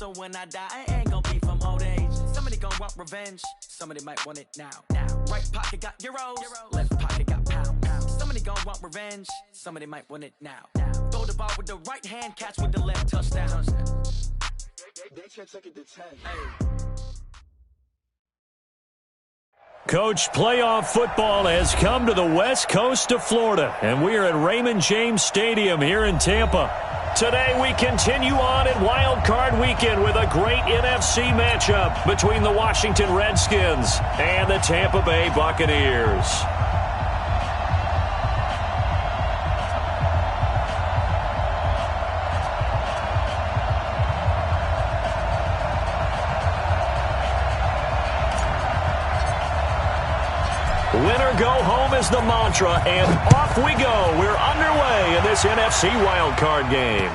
So when I die, I ain't gonna be from old age. Somebody gonna want revenge. Somebody might want it now. Right pocket got euros. Left pocket got pound. Somebody gonna want revenge. Somebody might want it now. Throw the ball with the right hand, catch with the left, touchdown. They can't take it to 10. Coach, playoff football has come to the west coast of Florida, and we are at Raymond James Stadium here in Tampa. Today we continue on at Wild Card Weekend with a great NFC matchup between the Washington Redskins and the Tampa Bay Buccaneers. Winner go home is the mantra, and off we go. We're underway in this NFC wildcard game.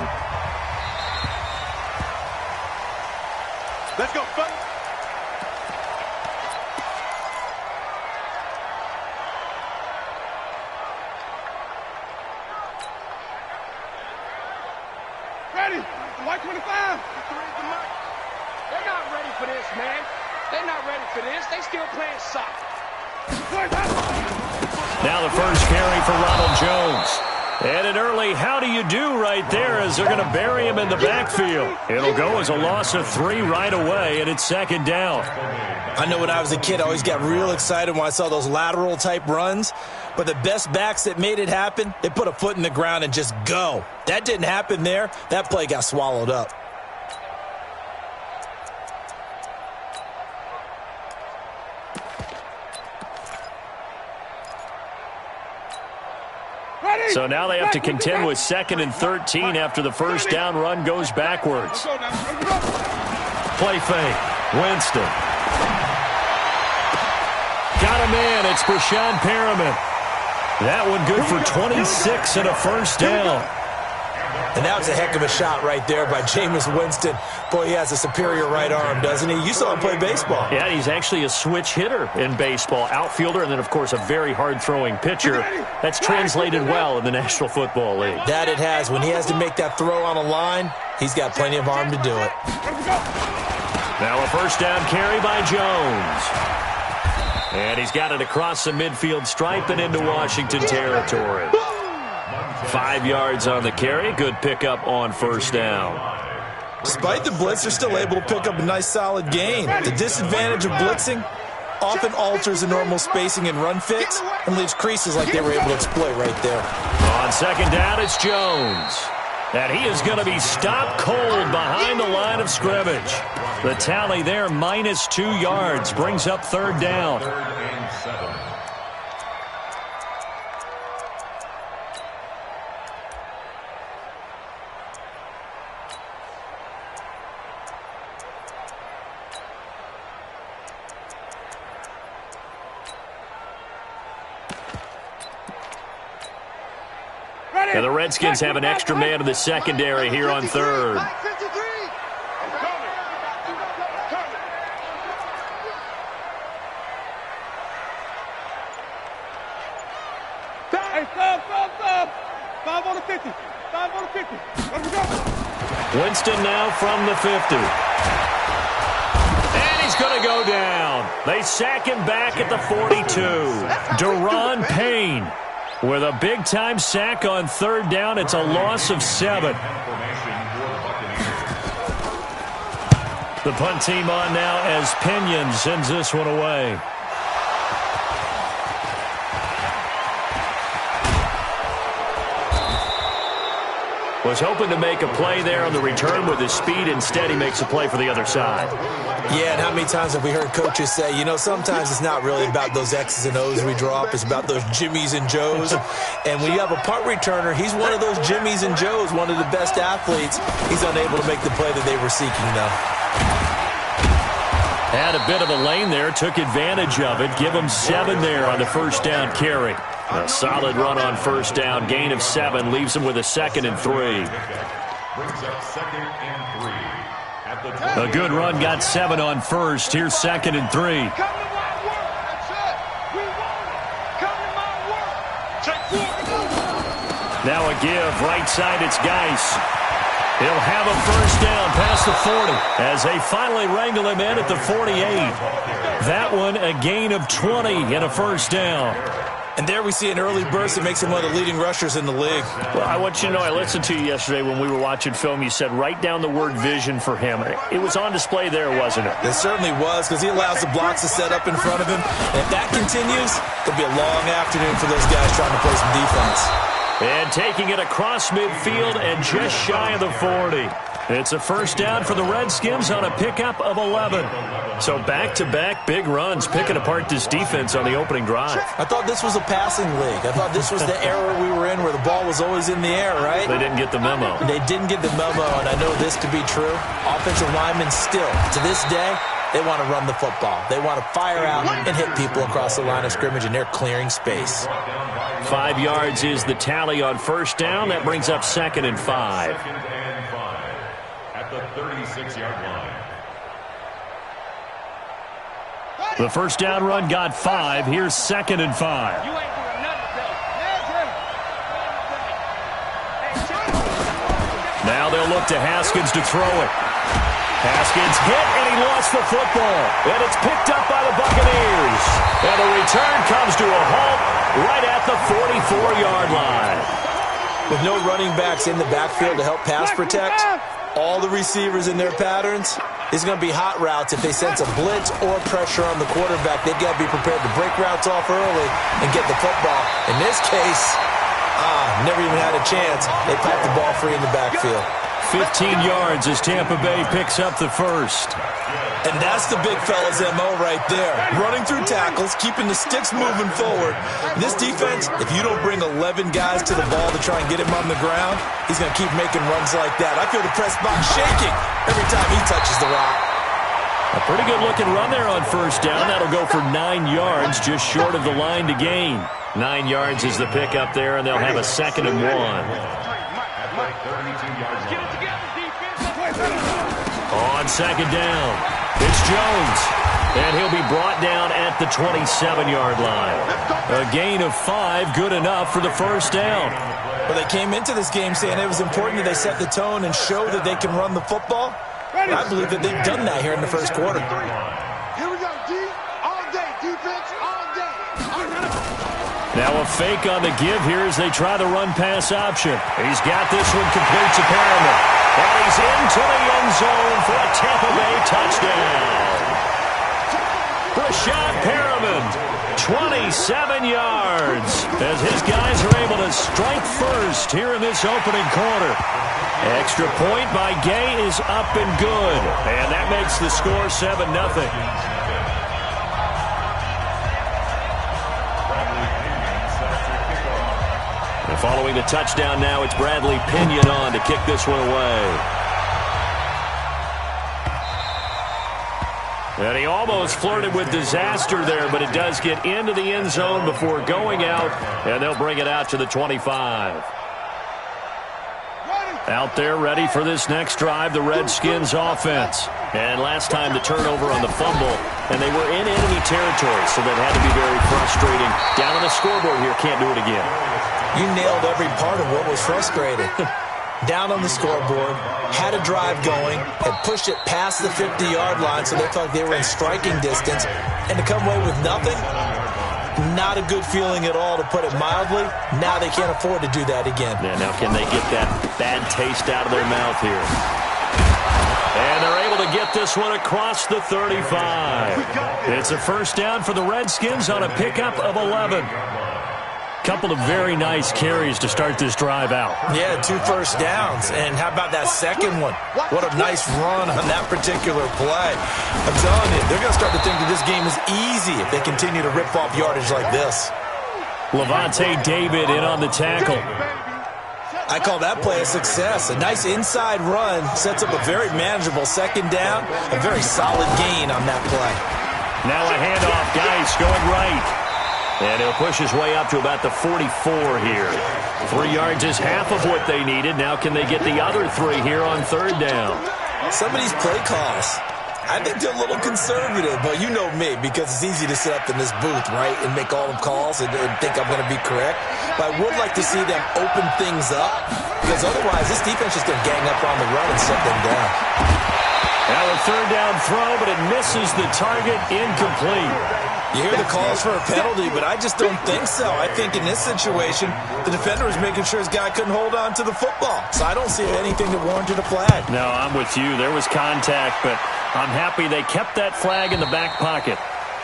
Let's go, fellas. Ready? White 25. They're not ready for this, man. They're not ready for this. They still playing soccer. Now the first carry for Ronald Jones. And an early how do you do right there as they're going to bury him in the backfield. It'll go as a loss of 3 right away, and it's second down. I know when I was a kid, I always got real excited when I saw those lateral-type runs. But the best backs that made it happen, they put a foot in the ground and just go. That didn't happen there. That play got swallowed up. So now they have to contend with 2nd and 13 after the first down run goes backwards. Play fake. Winston. Got a man. It's Brashad Perriman. That one good for 26 and a first down. And that was a heck of a shot right there by Jameis Winston. Boy, he has a superior right arm, doesn't he? You saw him play baseball. Yeah, he's actually a switch hitter in baseball. Outfielder and then, of course, a very hard-throwing pitcher. That's translated well in the National Football League. That it has. When he has to make that throw on a line, he's got plenty of arm to do it. Now a first down carry by Jones. And he's got it across the midfield stripe and into Washington territory. 5 yards on the carry. Good pickup on first down. Despite the blitz, they're still able to pick up a nice solid gain. The disadvantage of blitzing often alters the normal spacing and run fits and leaves creases like they were able to exploit right there. On second down, it's Jones. And he is going to be stopped cold behind the line of scrimmage. The tally there, minus 2 yards, brings up third down. And the Redskins have an extra man in the secondary here on third. Five on the 50. 5 on the 50. Let's go. Winston now from the 50. And he's going to go down. They sack him back at the 42. Deron Payne with a big-time sack on third down. It's a loss of 7. The punt team on now as Pinion sends this one away. Was hoping to make a play there on the return with his speed. Instead, he makes a play for the other side. Yeah, and how many times have we heard coaches say, you know, sometimes it's not really about those X's and O's we draw up. It's about those Jimmies and Joes. And when you have a punt returner, he's one of those Jimmies and Joes, one of the best athletes. He's unable to make the play that they were seeking, though. Had a bit of a lane there, took advantage of it. Give him 7 there on the first down carry. A solid run on first down. Gain of 7 leaves him with a 2nd and 3. A good run got 7 on first. Here's 2nd and 3. Now a give. Right side, it's Geis. He'll have a first down past the 40 as they finally wrangle him in at the 48. That one a gain of 20 and a first down. And there we see an early burst that makes him one of the leading rushers in the league. Well, I want you to know, I listened to you yesterday when we were watching film. You said write down the word vision for him. It was on display there, wasn't it? It certainly was, because he allows the blocks to set up in front of him. And if that continues, it'll be a long afternoon for those guys trying to play some defense. And taking it across midfield and just shy of the 40. It's a first down for the Redskins on a pickup of 11. So back-to-back big runs, picking apart this defense on the opening drive. I thought this was a passing league. I thought this was the era we were in where the ball was always in the air, right? They didn't get the memo. They didn't get the memo, and I know this to be true. Offensive linemen still, to this day, they want to run the football. They want to fire out and hit people across the line of scrimmage, and they're clearing space. 5 yards is the tally on first down. That brings up 2nd and 5. At the 36-yard line. The first down run got 5. Here's 2nd and 5. You ain't doing nothing today. Now they'll look to Haskins to throw it. Haskins hit, and he lost the football. And it's picked up by the Buccaneers. And the return comes to a halt right at the 44-yard line. With no running backs in the backfield to help pass protect, all the receivers in their patterns, it's going to be hot routes. If they sense a blitz or pressure on the quarterback, they've got to be prepared to break routes off early and get the football. In this case, never even had a chance. They popped the ball free in the backfield. 15 yards as Tampa Bay picks up the first. And that's the big fella's MO right there. Running through tackles, keeping the sticks moving forward. This defense, if you don't bring 11 guys to the ball to try and get him on the ground, he's going to keep making runs like that. I feel the press box shaking every time he touches the rock. A pretty good-looking run there on first down. That'll go for 9 yards, just short of the line to gain. 9 yards is the pickup there, and they'll have a 2nd and 1. On second down, it's Jones, and he'll be brought down at the 27-yard line. A gain of 5, good enough for the first down. Well, they came into this game saying it was important that they set the tone and show that they can run the football. I believe that they've done that here in the first quarter. Here we go, D. All day, defense, all day. Now a fake on the give here as they try the run-pass option. He's got this one complete to Perriman. And he's into the end zone for a Tampa Bay touchdown. Rashad Perriman, 27 yards, as his guys are able to strike first here in this opening quarter. Extra point by Gay is up and good, and that makes the score 7-0. And following the touchdown now, it's Bradley Pinion on to kick this one away. And he almost flirted with disaster there, but it does get into the end zone before going out, and they'll bring it out to the 25. Out there ready for this next drive, the Redskins offense. And last time the turnover on the fumble, and they were in enemy territory, so that had to be very frustrating. Down on the scoreboard here, can't do it again. You nailed every part of what was frustrating. Down on the scoreboard, had a drive going, had pushed it past the 50-yard line, so they thought they were in striking distance, and to come away with nothing, not a good feeling at all, to put it mildly. Now they can't afford to do that again. Yeah, now can they get that bad taste out of their mouth here? And they're able to get this one across the 35. It's a first down for the Redskins on a pickup of 11. Couple of very nice carries to start this drive out. Yeah, 2 first downs. And how about that second one? What a nice run on that particular play. I'm telling you, they're going to start to think that this game is easy if they continue to rip off yardage like this. Levante David in on the tackle. I call that play a success. A nice inside run sets up a very manageable second down. A very solid gain on that play. Now a handoff. Geis going right. And he'll push his way up to about the 44 here. 3 yards is half of what they needed. Now can they get the other 3 here on third down? Some of these play calls, I think they're a little conservative, but you know me, because it's easy to sit up in this booth, right, and make all the calls and think I'm going to be correct. But I would like to see them open things up, because otherwise this defense is going to gang up on the run and shut them down. Now a third down throw, but it misses the target, incomplete. You hear the calls for a penalty, but I just don't think so. I think in this situation, the defender was making sure his guy couldn't hold on to the football. So I don't see anything that warranted a flag. No, I'm with you. There was contact, but I'm happy they kept that flag in the back pocket.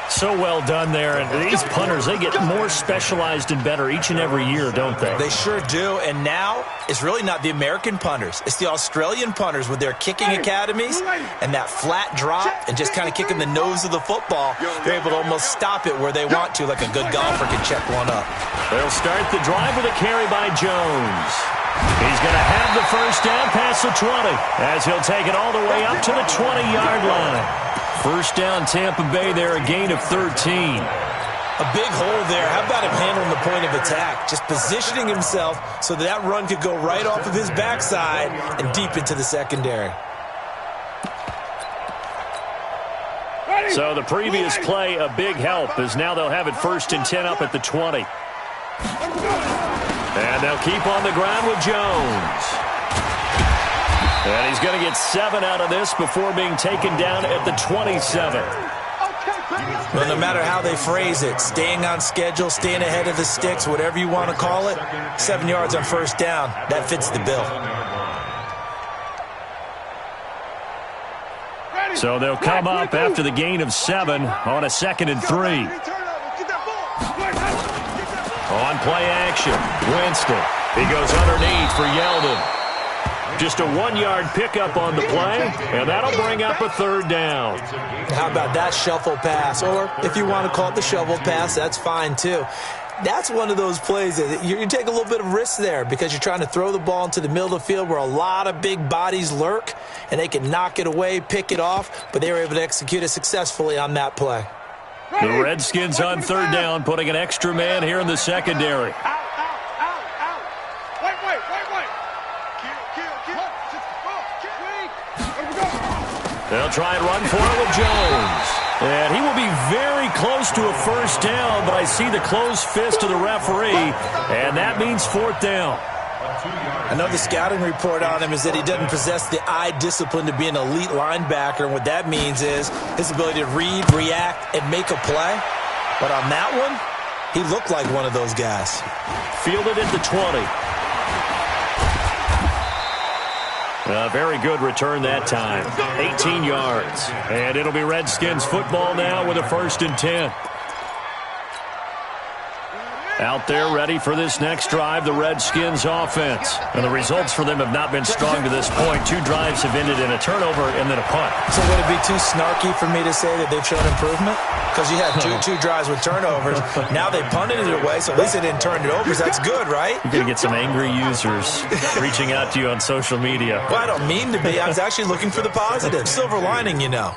So well done there. And these punters, they get more specialized and better each and every year, don't they? They sure do. And now it's really not the American punters. It's the Australian punters with their kicking academies and that flat drop and just kind of kicking the nose of the football. They're able to almost stop it where they want to, like a good golfer can check one up. They'll start the drive with a carry by Jones. He's going to have the first down past the 20 as he'll take it all the way up to the 20-yard line. First down, Tampa Bay there, a gain of 13. A big hole there. How about him handling the point of attack? Just positioning himself so that run could go right off of his backside and deep into the secondary. So the previous play, a big help, as now they'll have it 1st and 10 up at the 20. And they'll keep on the ground with Jones. And he's going to get 7 out of this before being taken down at the 27. Well, no matter how they phrase it, staying on schedule, staying ahead of the sticks, whatever you want to call it, 7 yards on first down, that fits the bill. So they'll come up after the gain of 7 on a 2nd and 3. On play action, Winston. He goes underneath for Yeldon. Just a 1-yard pickup on the play, and that'll bring up a 3rd down. How about that shuffle pass? Or if you want to call it the shovel pass, that's fine too. That's one of those plays that you take a little bit of risk there because you're trying to throw the ball into the middle of the field where a lot of big bodies lurk, and they can knock it away, pick it off, but they were able to execute it successfully on that play. The Redskins on 3rd down, putting an extra man here in the secondary. They'll try and run for it with Jones. And he will be very close to a first down, but I see the closed fist of the referee, and that means 4th down. I know the scouting report on him is that he doesn't possess the eye discipline to be an elite linebacker, and what that means is his ability to read, react, and make a play. But on that one, he looked like one of those guys. Fielded at the 20. A very good return that time. 18 yards. And it'll be Redskins football now with a 1st and 10. Out there ready for this next drive, the Redskins offense. And the results for them have not been strong to this point. 2 drives have ended in a turnover and then a punt. So would it be too snarky for me to say that they've shown improvement? Because you had two drives with turnovers. Now they punted it away, so at least they didn't turn it over. So that's good, right? You're going to get some angry users reaching out to you on social media. Well, I don't mean to be. I was actually looking for the positive. Silver lining, you know.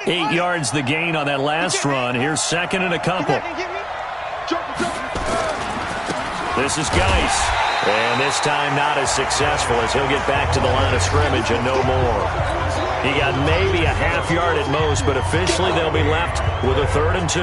8 yards the gain on that last run. Here's 2nd and a couple. This is Geis. And this time not as successful as he'll get back to the line of scrimmage and no more. He got maybe a half yard at most, but officially they'll be left with a 3rd and 2.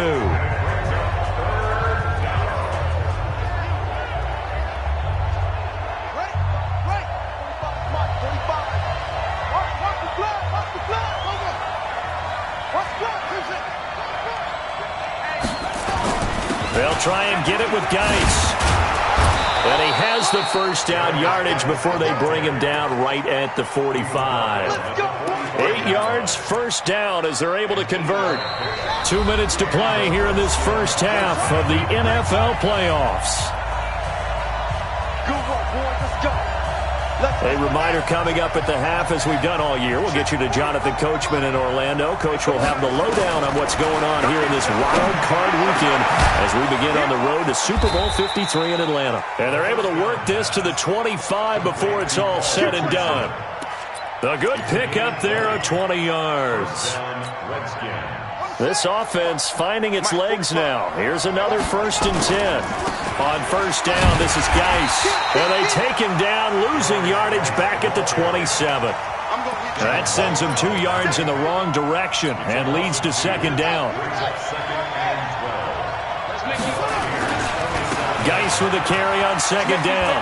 They'll try and get it with Geis. And he has the first down yardage before they bring him down right at the 45. 8 yards, first down as they're able to convert. 2 minutes to play here in this first half of the NFL playoffs. A reminder coming up at the half, as we've done all year. We'll get you to Jonathan Coachman in Orlando. Coach will have the lowdown on what's going on here in this wild card weekend as we begin on the road to Super Bowl 53 in Atlanta. And they're able to work this to the 25 before it's all said and done. A good pick up there of 20 yards. This offense finding its legs now. Here's another 1st and 10. On first down, this is Geis. And they take him down, losing yardage back at the 27. That sends him 2 yards in the wrong direction and leads to second down. Geis with a carry on second down.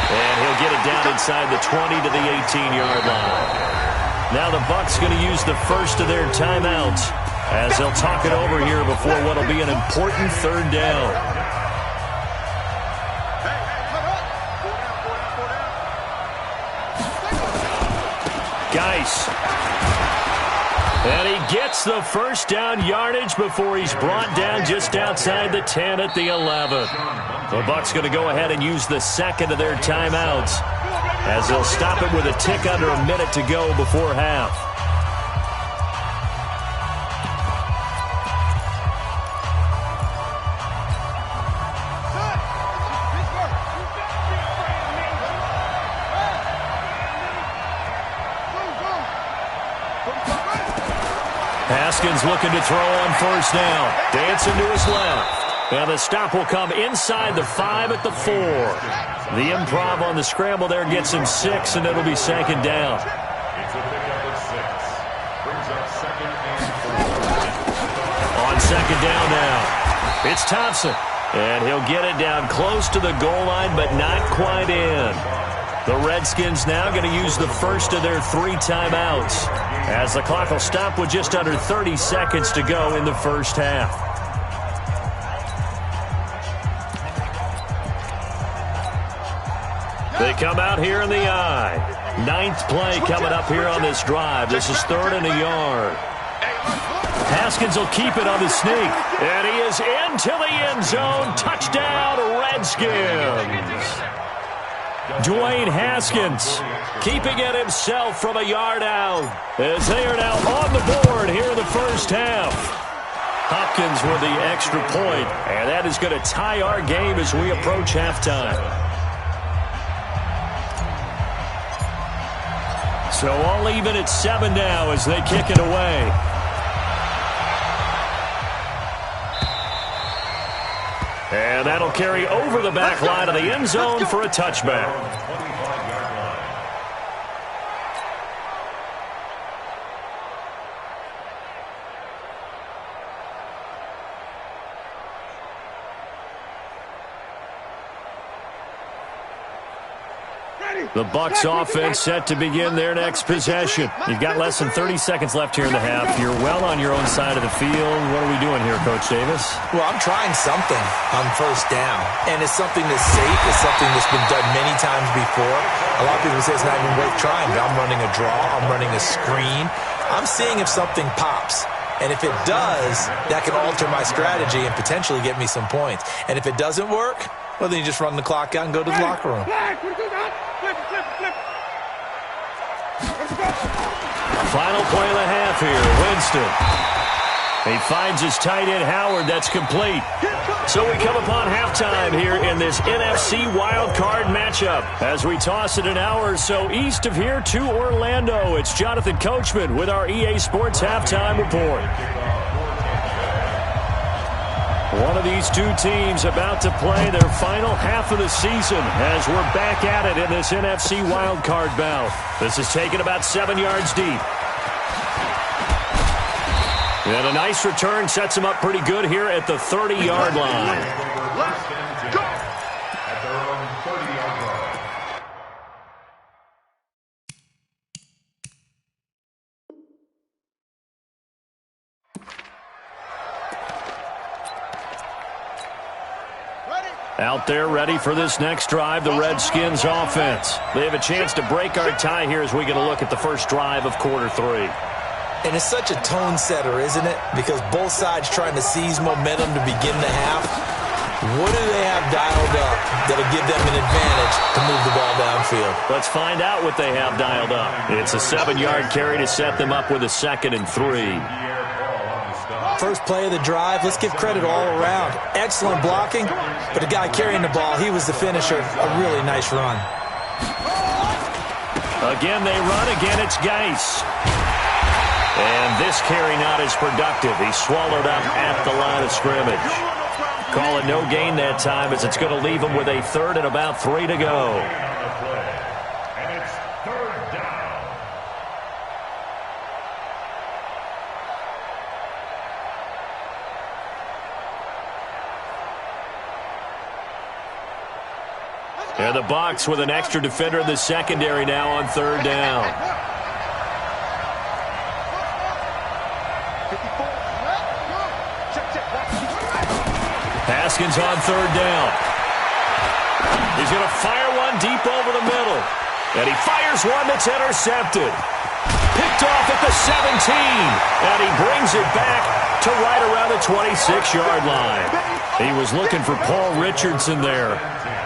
And he'll get it down inside the 20 to the 18-yard line. Now the Bucs going to use the first of their timeouts as they'll talk it over here before what will be an important third down. Geis. And he gets the first down yardage before he's brought down just outside the 10 at the 11. The Bucs going to go ahead and use the second of their timeouts as they'll stop it with a tick under a minute to go before half. Haskins looking to throw on first down. Dancing to his left. And the stop will come inside the 5 at the 4. The improv on the scramble there gets him 6, and it'll be second down. It's a pickup of 6. Brings up second and 4. On second down now, it's Thompson. And he'll get it down close to the goal line, but not quite in. The Redskins now going to use the first of their 3 timeouts as the clock will stop with just under 30 seconds to go in the first half. They come out here in the I. 9th play coming up here on this drive. This is 3rd and a yard. Haskins will keep it on the sneak. And he is into the end zone. Touchdown, Redskins. Dwayne Haskins keeping it himself from a yard out as they are now on the board here in the first half. Hopkins with the extra point, and that is going to tie our game as we approach halftime. So all even at 7 now as they kick it away. And that'll carry over the back line of the end zone for a touchback. The Bucs offense set to begin their next possession. You've got less than 30 seconds left here in the half. You're well on your own side of the field. What are we doing here, Coach Davis? Well, I'm trying something on first down, and it's something that's safe. It's something that's been done many times before. A lot of people say it's not even worth trying, but I'm running a draw. I'm running a screen. I'm seeing if something pops. And if it does, that can alter my strategy and potentially get me some points. And if it doesn't work, well, then you just run the clock out and go to the locker room. Final play of the half here, Winston. He finds his tight end, Howard. That's complete. So we come upon halftime here in this NFC wildcard matchup. As we toss it an hour or so east of here to Orlando, it's Jonathan Coachman with our EA Sports Halftime Report. One of these two teams about to play their final half of the season as we're back at it in this NFC wildcard bout. This is taken about 7 yards deep. And a nice return sets him up pretty good here at the 30-yard line. At their own 30-yard line. Out there ready for this next drive, the Redskins offense. They have a chance to break our tie here as we get a look at the first drive of quarter 3. And it's such a tone setter, isn't it? Because both sides trying to seize momentum to begin the half. What do they have dialed up that'll give them an advantage to move the ball downfield? Let's find out what they have dialed up. It's a 7-yard carry to set them up with a 2nd and 3. First play of the drive, let's give credit all around. Excellent blocking, but the guy carrying the ball, he was the finisher. A really nice run. Again, they run. Again, it's Geis. And this carry not as productive. He's swallowed up at the line of scrimmage. Call it no gain that time as it's going to leave them with a third and about 3 to go. And it's third down. And the Bucs with an extra defender in the secondary now on third down. Haskins on third down. He's going to fire one deep over the middle. And he fires one that's intercepted. Picked off at the 17. And he brings it back to right around the 26-yard line. He was looking for Paul Richardson there.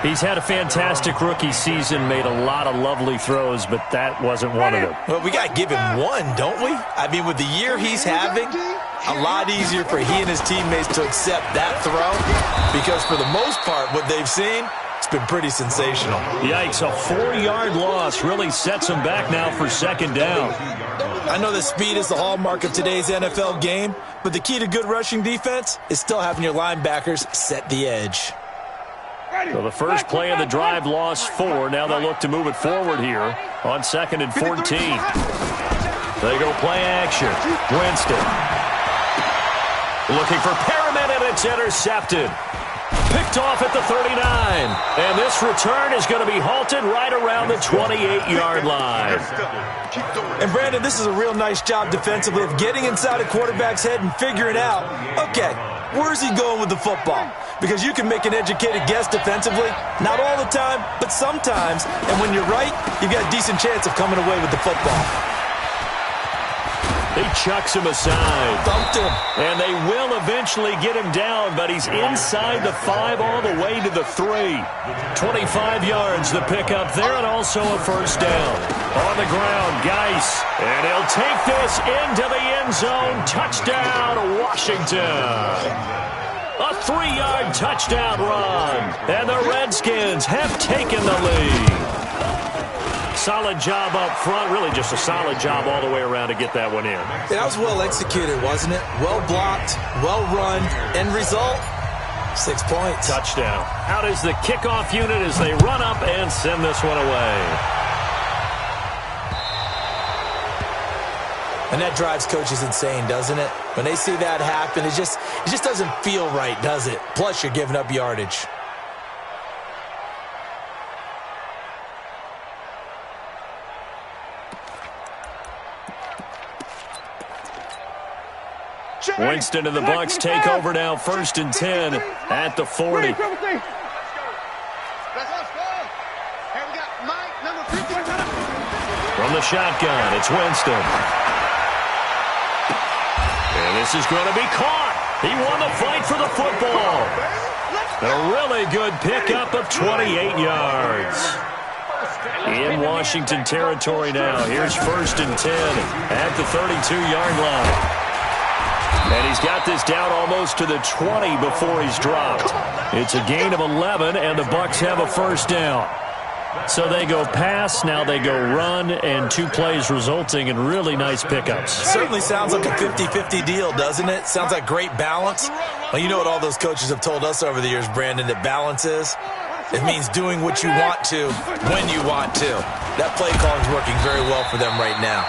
He's had a fantastic rookie season, made a lot of lovely throws, but that wasn't one of them. Well, we got to give him one, don't we? I mean, with the year he's having, a lot easier for he and his teammates to accept that throw because for the most part, what they've seen, it's been pretty sensational. Yikes, a 4-yard loss really sets him back now for second down. I know that speed is the hallmark of today's NFL game, but the key to good rushing defense is still having your linebackers set the edge. So the first play of the drive lost 4. Now they'll look to move it forward here on 2nd and 14. They go play action. Winston. Looking for Perriman, and it's intercepted. Picked off at the 39. And this return is going to be halted right around the 28-yard line. And, Brandon, this is a real nice job defensively of getting inside a quarterback's head and figuring out, okay, where's he going with the football? Because you can make an educated guess defensively, not all the time, but sometimes. And when you're right, you've got a decent chance of coming away with the football. He chucks him aside. Thumped him. And they will eventually get him down, but he's inside the 5 all the way to the 3. 25 yards the pickup there, and also a first down. On the ground, Geis. And he'll take this into the end zone. Touchdown, Washington. A 3-yard touchdown run. And the Redskins have taken the lead. Solid job up front. Really just a solid job all the way around to get that one in. That was well executed, wasn't it? Well blocked, well run. End result, 6 points. Touchdown. Out is the kickoff unit as they run up and send this one away. And that drives coaches insane, doesn't it? When they see that happen, it just doesn't feel right, does it? Plus, you're giving up yardage. Winston and the Bucs take over now, 1st and 10 at the 40. From the shotgun, it's Winston. And this is going to be caught. He won the fight for the football. A really good pickup of 28 yards. In Washington territory now. Here's 1st and 10 at the 32-yard line. And he's got this down almost to the 20 before he's dropped. It's a gain of 11, and the Bucs have a first down. So they go pass, now they go run, and 2 plays resulting in really nice pickups. Certainly sounds like a 50-50 deal, doesn't it? Sounds like great balance. Well, you know what all those coaches have told us over the years, Brandon, that balance is? It means doing what you want to when you want to. That play calling is working very well for them right now.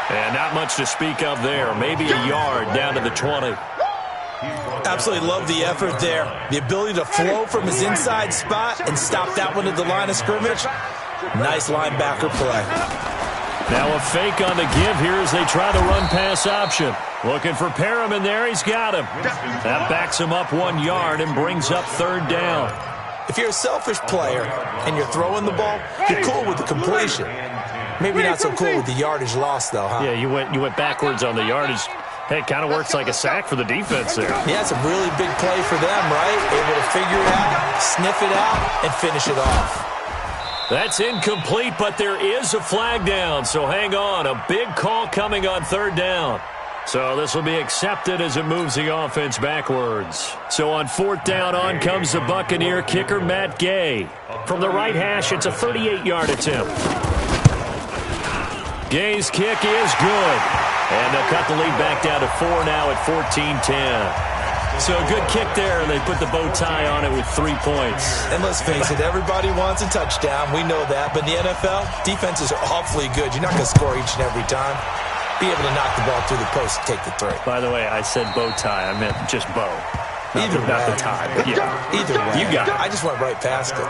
And not much to speak of there. Maybe a yard down to the 20. Absolutely love the effort there. The ability to flow from his inside spot and stop that one at the line of scrimmage. Nice linebacker play. Now a fake on the give here as they try the run-pass option. Looking for Perriman there. He's got him. That backs him up 1 yard and brings up 3rd down. If you're a selfish player and you're throwing the ball, you're cool with the completion. Maybe not so cool with the yardage loss, though, huh? Yeah, you went backwards on the yardage. Hey, it kind of works like a sack for the defense there. Yeah, it's a really big play for them, right? Able to figure it out, sniff it out, and finish it off. That's incomplete, but there is a flag down, so hang on. A big call coming on 3rd down. So this will be accepted as it moves the offense backwards. So on 4th down, on comes the Buccaneer kicker, Matt Gay. From the right hash, it's a 38-yard attempt. Gay's kick is good. And they'll cut the lead back down to 4 now at 14-10. So a good kick there, and they put the bow tie on it with 3 points. And let's face it, everybody wants a touchdown. We know that. But in the NFL, defenses are awfully good. You're not going to score each and every time. Be able to knock the ball through the post and take the 3. By the way, I said bow tie. I meant just bow. Not the tie, but yeah. Either way. You got it. I just went right past it.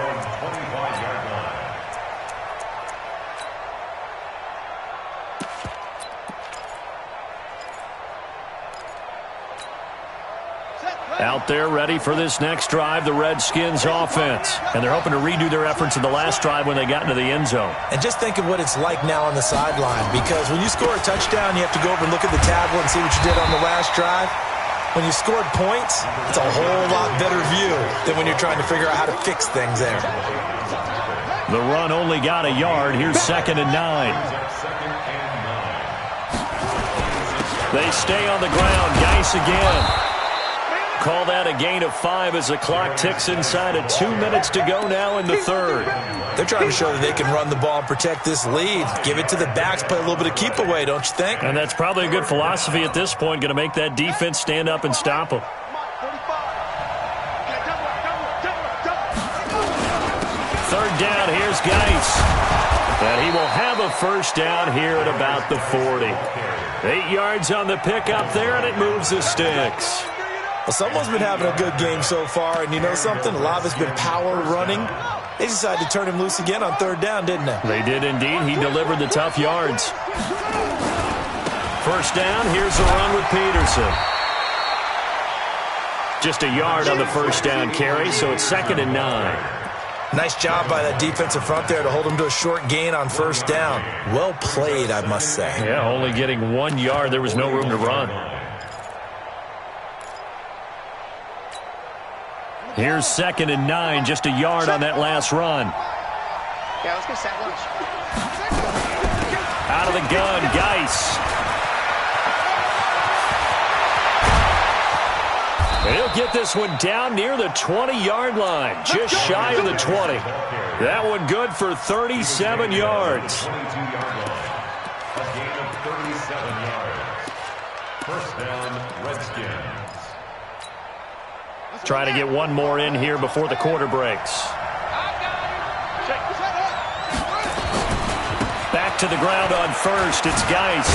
Out there ready for this next drive, the Redskins offense. And they're hoping to redo their efforts in the last drive when they got into the end zone. And just think of what it's like now on the sideline, because when you score a touchdown, you have to go over and look at the tablet and see what you did on the last drive. When you scored points, it's a whole lot better view than when you're trying to figure out how to fix things there. The run only got a yard. Here's 2nd and 9. They stay on the ground. Geis again. Call that a gain of 5 as the clock ticks inside of 2 minutes to go now in the 3rd. They're trying to show that they can run the ball and protect this lead. Give it to the backs, play a little bit of keep away, don't you think? And that's probably a good philosophy at this point, going to make that defense stand up and stop them. 3rd down, here's Geis. And he will have a 1st down here at about the 40. 8 yards on the pickup there, and it moves the sticks. Well, someone's been having a good game so far, and you know something? A lot of it's been power running. They decided to turn him loose again on 3rd down, didn't they? They did indeed. He delivered the tough yards. 1st down, here's the run with Peterson. Just a yard on the 1st down carry, so it's 2nd and 9. Nice job by that defensive front there to hold him to a short gain on 1st down. Well played, I must say. Yeah, only getting 1 yard. There was no room to run. Here's 2nd and 9, just a yard on that last run. Yeah, let's get sack lunch. Out of the gun, Geis. He'll get this one down near the 20-yard line, just shy of the 20. That one good for 37 yards. A gain of 37 yards. 1st down, Redskins. Try to get one more in here before the quarter breaks. Back to the ground on 1st. It's Geis.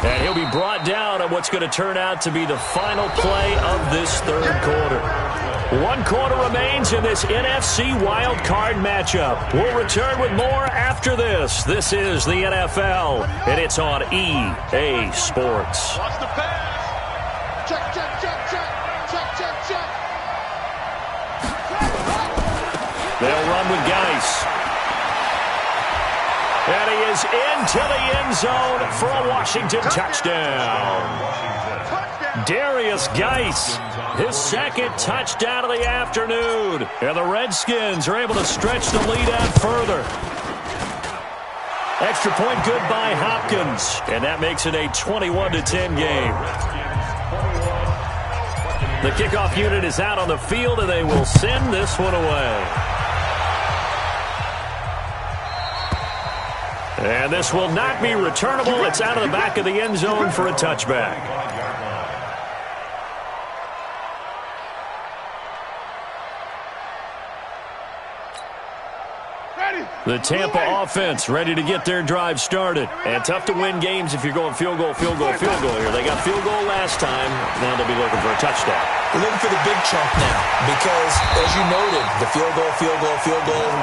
And he'll be brought down on what's going to turn out to be the final play of this 3rd quarter. 1 quarter remains in this NFC wild card matchup. We'll return with more after this. This is the NFL, and it's on EA Sports. Watch the pass. Check, check, check, check. Check, check, check. They'll run with Geis. And he is into the end zone for a Washington touchdown. Darius Geis, his 2nd touchdown of the afternoon. And the Redskins are able to stretch the lead out further. Extra point good by Hopkins. And that makes it a 21-10 game. The kickoff unit is out on the field, and they will send this one away. And this will not be returnable. It's out of the back of the end zone for a touchback. The Tampa offense ready to get their drive started. And tough to win games if you're going field goal, field goal, field goal here. They got field goal last time. Now they'll be looking for a touchdown. They're looking for the big chunk now because, as you noted, the field goal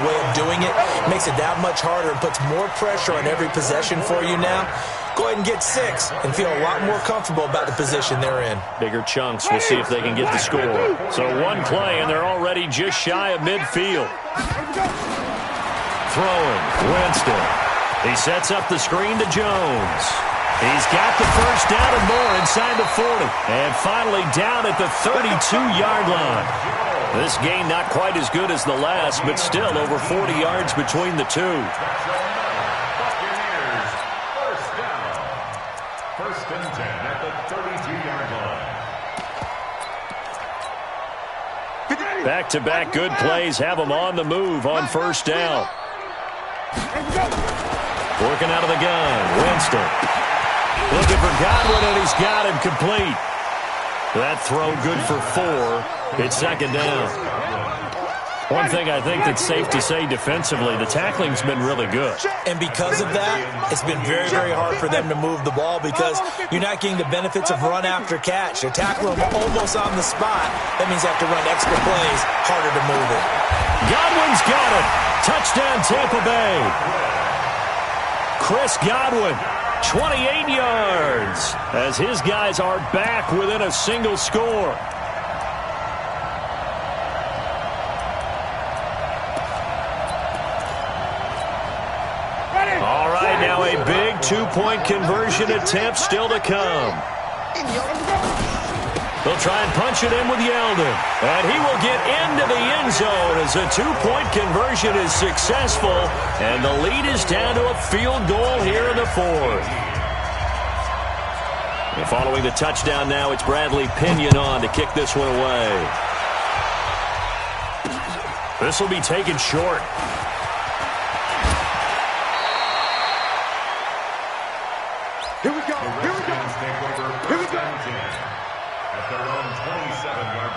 way of doing it makes it that much harder and puts more pressure on every possession for you now. Go ahead and get 6 and feel a lot more comfortable about the position they're in. Bigger chunks. We'll see if they can get the score. So 1 play, and they're already just shy of midfield. Throwing, Winston. He sets up the screen to Jones. He's got the 1st down and more inside the 40. And finally down at the 32-yard line. This gain not quite as good as the last, but still over 40 yards between the two. First and 10 at the 32-yard line. Back-to-back good plays have them on the move on 1st down. Working out of the gun, Winston. Looking for Godwin, and he's got him complete. That throw good for 4. It's second down. One thing I think that's safe to say defensively, the tackling's been really good. And because of that, it's been very, very hard for them to move the ball because you're not getting the benefits of run after catch. They're tackling them almost on the spot. That means they have to run extra plays, harder to move it. Godwin's got it. Touchdown, Tampa Bay. Chris Godwin, 28 yards, as his guys are back within a single score. All right, now a big two-point conversion attempt still to come. They'll try and punch it in with Yeldon. And he will get into the end zone as a two-point conversion is successful. And the lead is down to a field goal here in the 4th. And following the touchdown now, it's Bradley Pinion on to kick this one away. This will be taken short. Here we go. Here we go. Here we go. At their own 27-yard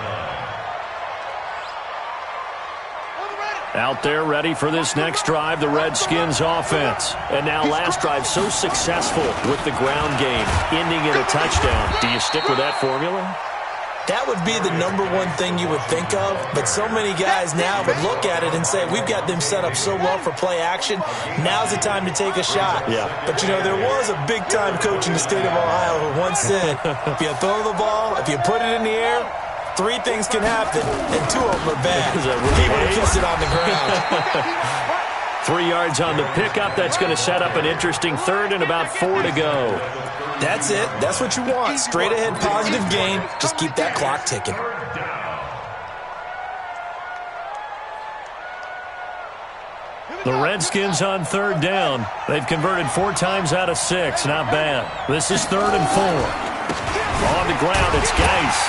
line. Out there ready for this next drive, the Redskins offense. And now last drive so successful with the ground game, ending in a touchdown. Do you stick with that formula? That would be the number one thing you would think of, but so many guys now would look at it and say, we've got them set up so well for play action, now's the time to take a shot. Yeah. But, you know, there was a big-time coach in the state of Ohio who once said, if you throw the ball, if you put it in the air, 3 things can happen, and 2 of them are bad. He would have kissed it on the ground. 3 yards on the pickup. That's going to set up an interesting third and about 4 to go. That's it. That's what you want. Straight ahead, positive gain. Just keep that clock ticking. The Redskins on third down. They've converted 4 times out of 6. Not bad. This is 3rd and 4. On the ground, it's Geis.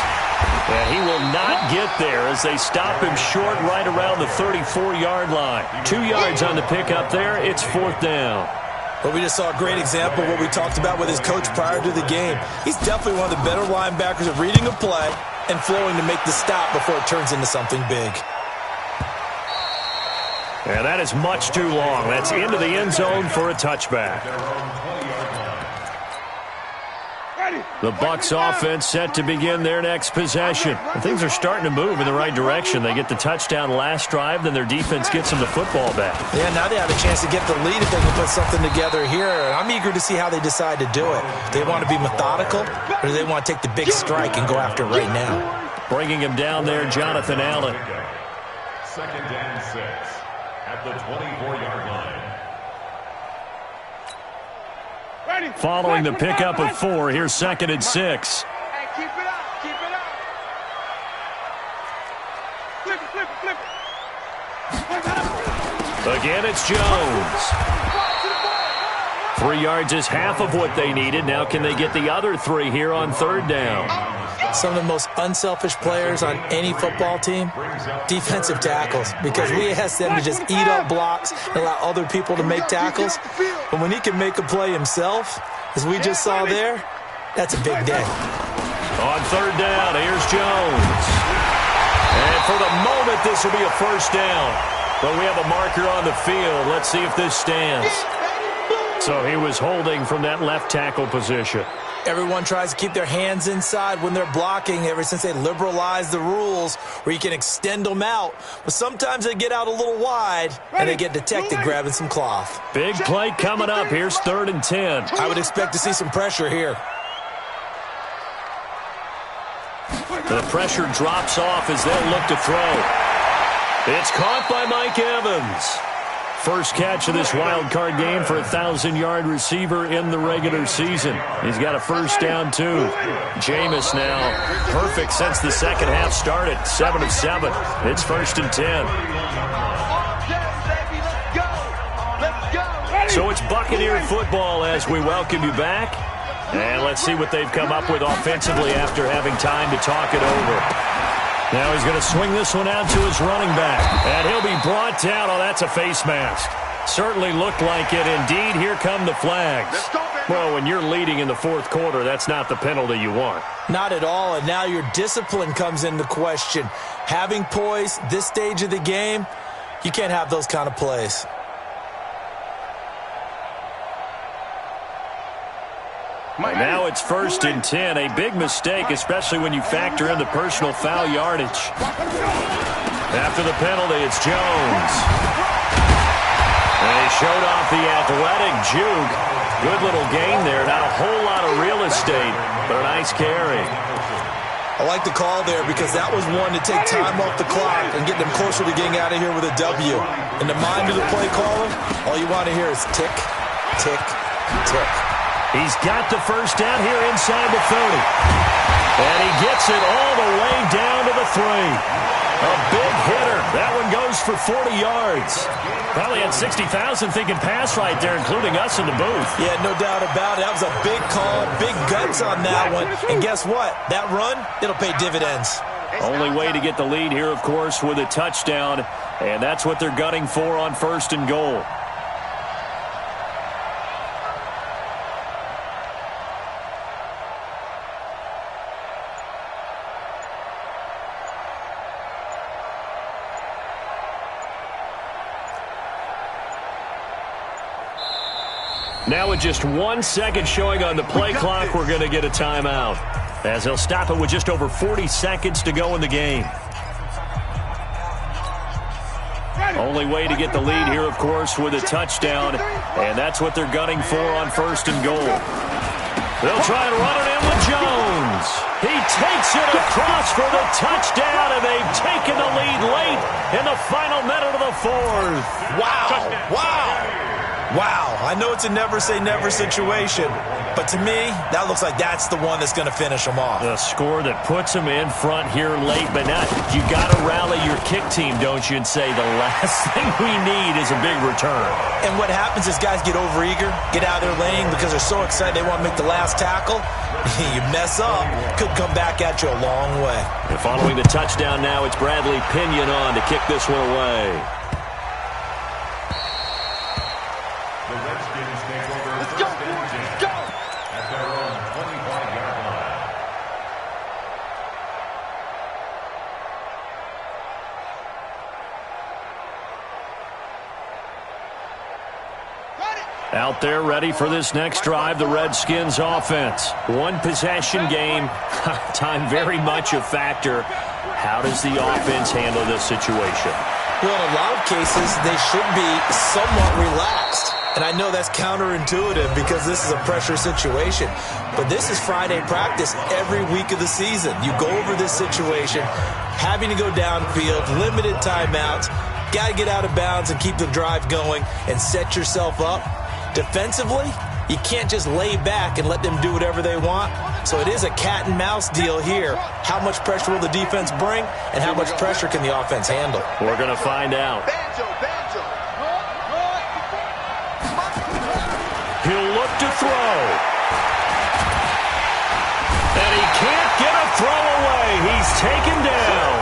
And he will not get there as they stop him short right around the 34-yard line. 2 yards on the pickup there. It's 4th down. But we just saw a great example of what we talked about with his coach prior to the game. He's definitely one of the better linebackers at reading a play and flowing to make the stop before it turns into something big. And that is much too long. That's into the end zone for a touchback. The Bucs offense set to begin their next possession. And things are starting to move in the right direction. They get the touchdown last drive, then their defense gets them the football back. Yeah, now they have a chance to get the lead if they can put something together here. And I'm eager to see how they decide to do it. Do they want to be methodical, or do they want to take the big strike and go after it right now? Bringing him down there, Jonathan Allen. 2nd and 6 at the 24-yard line. Following the pickup of 4, here's 2nd and 6. Hey, keep it up. Keep it up. Flip it. Again, it's Jones. 3 yards is half of what they needed. Now can they get the other 3 here on 3rd down? Some of the most unselfish players on any football team, defensive tackles, because we ask them to just eat up blocks and allow other people to make tackles. But when he can make a play himself, as we just saw there, that's a big day. On 3rd down, here's Jones. And for the moment, this will be a 1st down. But we have a marker on the field. Let's see if this stands. So he was holding from that left tackle position. Everyone tries to keep their hands inside when they're blocking ever since they liberalized the rules where you can extend them out. But sometimes they get out a little wide and they get detected grabbing some cloth. Big play coming up. Here's 3rd and 10. I would expect to see some pressure here. The pressure drops off as they'll look to throw. It's caught by Mike Evans. First catch of this wild card game for a 1,000-yard receiver in the regular season. He's got a 1st down, too. Jameis now perfect since the second half started. 7 of 7. It's 1st and 10. So it's Buccaneer football as we welcome you back. And let's see what they've come up with offensively after having time to talk it over. Now he's going to swing this one out to his running back. And he'll be brought down. Oh, that's a face mask. Certainly looked like it. Indeed, here come the flags. Well, when you're leading in the fourth quarter, that's not the penalty you want. Not at all, and now your discipline comes into question. Having poise this stage of the game, you can't have those kind of plays. And now it's 1st and 10. A big mistake, especially when you factor in the personal foul yardage. After the penalty, it's Jones. And he showed off the athletic juke. Good little gain there. Not a whole lot of real estate, but a nice carry. I like the call there because that was one to take time off the clock and get them closer to getting out of here with a W. In the mind of the play caller, all you want to hear is tick, tick, tick. He's got the first down here inside the 30. And he gets it all the way down to the 3. A big hitter. That one goes for 40 yards. Probably had 60,000 thinking pass right there, including us in the booth. Yeah, no doubt about it. That was a big call, big guts on that one. And guess what? That run, it'll pay dividends. Only way to get the lead here, of course, with a touchdown. And that's what they're gunning for on 1st and goal. Now with just 1 second showing on the play clock, we're going to get a timeout, as they'll stop it with just over 40 seconds to go in the game. Only way to get the lead here, of course, with a touchdown, and that's what they're gunning for on 1st and goal. They'll try and run it in with Jones. He takes it across for the touchdown, and they've taken the lead late in the final minute of the 4th. Wow. Wow. Wow, I know it's a never-say-never situation, but to me, that looks like that's the one that's going to finish them off. The score that puts them in front here late, but now you got to rally your kick team, don't you, and say the last thing we need is a big return. And what happens is guys get overeager, get out of their lane because they're so excited they want to make the last tackle. You mess up, could come back at you a long way. And following the touchdown now, it's Bradley Pinion on to kick this one away. Out there ready for this next drive, the Redskins offense. One possession game, time very much a factor. How does the offense handle this situation? Well, in a lot of cases, they should be somewhat relaxed. And I know that's counterintuitive because this is a pressure situation. But this is Friday practice every week of the season. You go over this situation, having to go downfield, limited timeouts, got to get out of bounds and keep the drive going and set yourself up. Defensively, you can't just lay back and let them do whatever they want. So it is a cat and mouse deal here. How much pressure will the defense bring, and how much pressure can the offense handle? We're going to find out. He'll look to throw. And he can't get a throw away. He's taken down.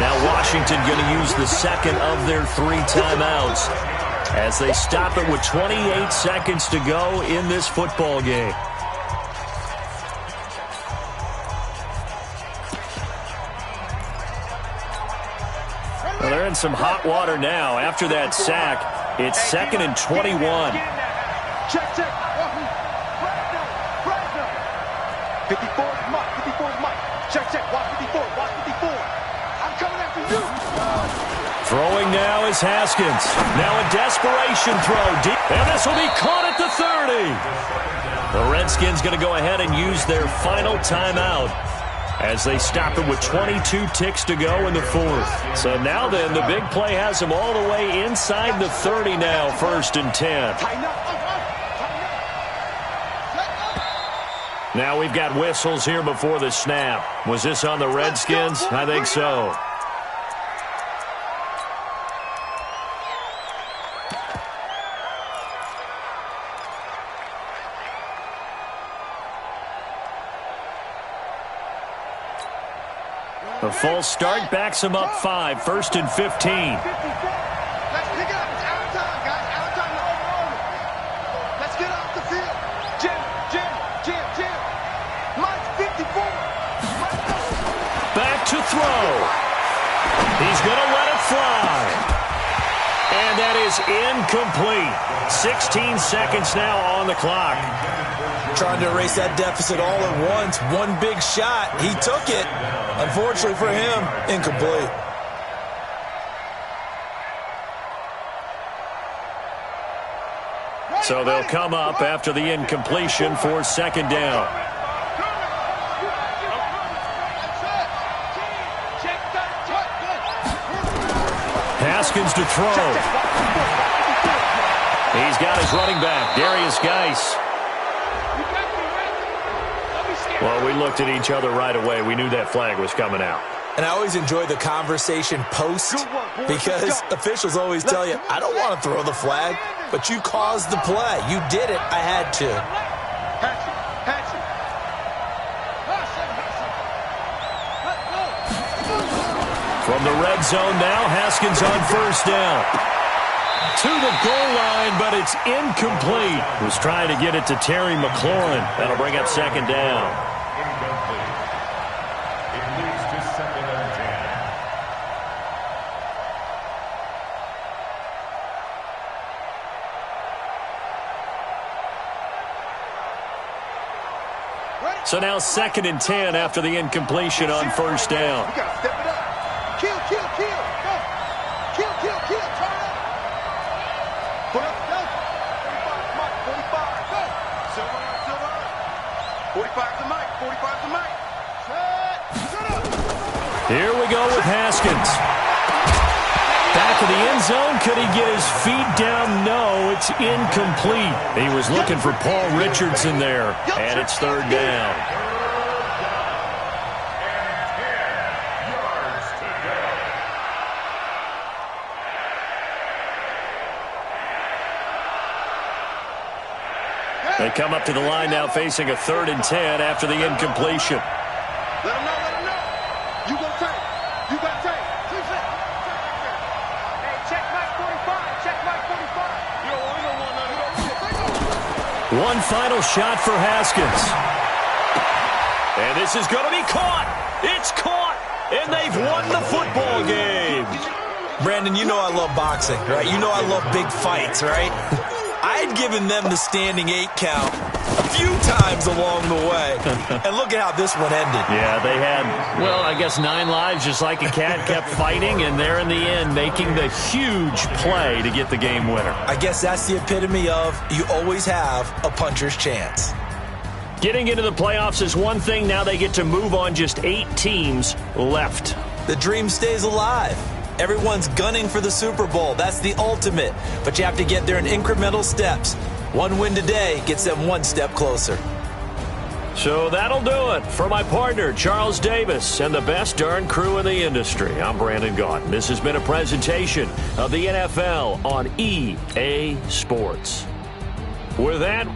Now Washington going to use the second of their 3 timeouts as they stop it with 28 seconds to go in this football game. Well, they're in some hot water now. After that sack, it's 2nd and 21. Check. 54 is Mike. 54 is Mike. Check. Watch 54. Watch 54. I'm coming after you. Throwing now is Haskins. Now a desperation throw deep. And this will be caught at the 30. The Redskins going to go ahead and use their final timeout as they stop it with 22 ticks to go in the 4th. So now then, the big play has them all the way inside the 30 now, 1st and 10. Now we've got whistles here before the snap. Was this on the Redskins? I think so. The false start backs him up 5, 1st and 15. Let's pick it up. It's out of time, guys. Out of And that is incomplete. 16 seconds now on the clock. Trying to erase that deficit all at once. One big shot. He took it. Unfortunately for him, incomplete. So they'll come up after the incompletion for second down. Haskins to throw. He's got his running back, Darius Geis. Well, we looked at each other right away. We knew that flag was coming out. And I always enjoy the conversation post because officials always tell you, I don't want to throw the flag, but you caused the play. You did it. I had to. From the red zone now, Haskins on first down. To the goal line, but it's incomplete. Was trying to get it to Terry McLaurin. That'll bring up second down. Incomplete. It leads to second and 10. So now second and 10 after the incompletion on first down. We gotta step it up. Kill. Go. Kill. Turn up. Put up. Go. 45 Mike. 45. Go. Silver. 45 to Mike. 45 to Mike. Shut up. Here we go with Haskins. Back of the end zone. Could he get his feet down? No, it's incomplete. He was looking for Paul Richardson there, and it's third down. They come up to the line now facing a 3rd and 10 after the incompletion. Let him know. You go take. You got take. Hey, check Mike 45. You don't want none of that. One final shot for Haskins. And this is going to be caught. It's caught. And they've won the football game. Brandon, you know I love boxing, right? You know I love big fights, right? I had given them the standing 8 count a few times along the way. And look at how this one ended. Yeah, they had, well, I guess 9 lives, just like a cat, kept fighting, and they're in the end making the huge play to get the game winner. I guess that's the epitome of you always have a puncher's chance. Getting into the playoffs is one thing. Now they get to move on. Just 8 teams left. The dream stays alive. Everyone's gunning for the Super Bowl. That's the ultimate. But you have to get there in incremental steps. One win today gets them one step closer. So that'll do it. For my partner, Charles Davis, and the best darn crew in the industry, I'm Brandon Gaudin. This has been a presentation of the NFL on EA Sports. With that,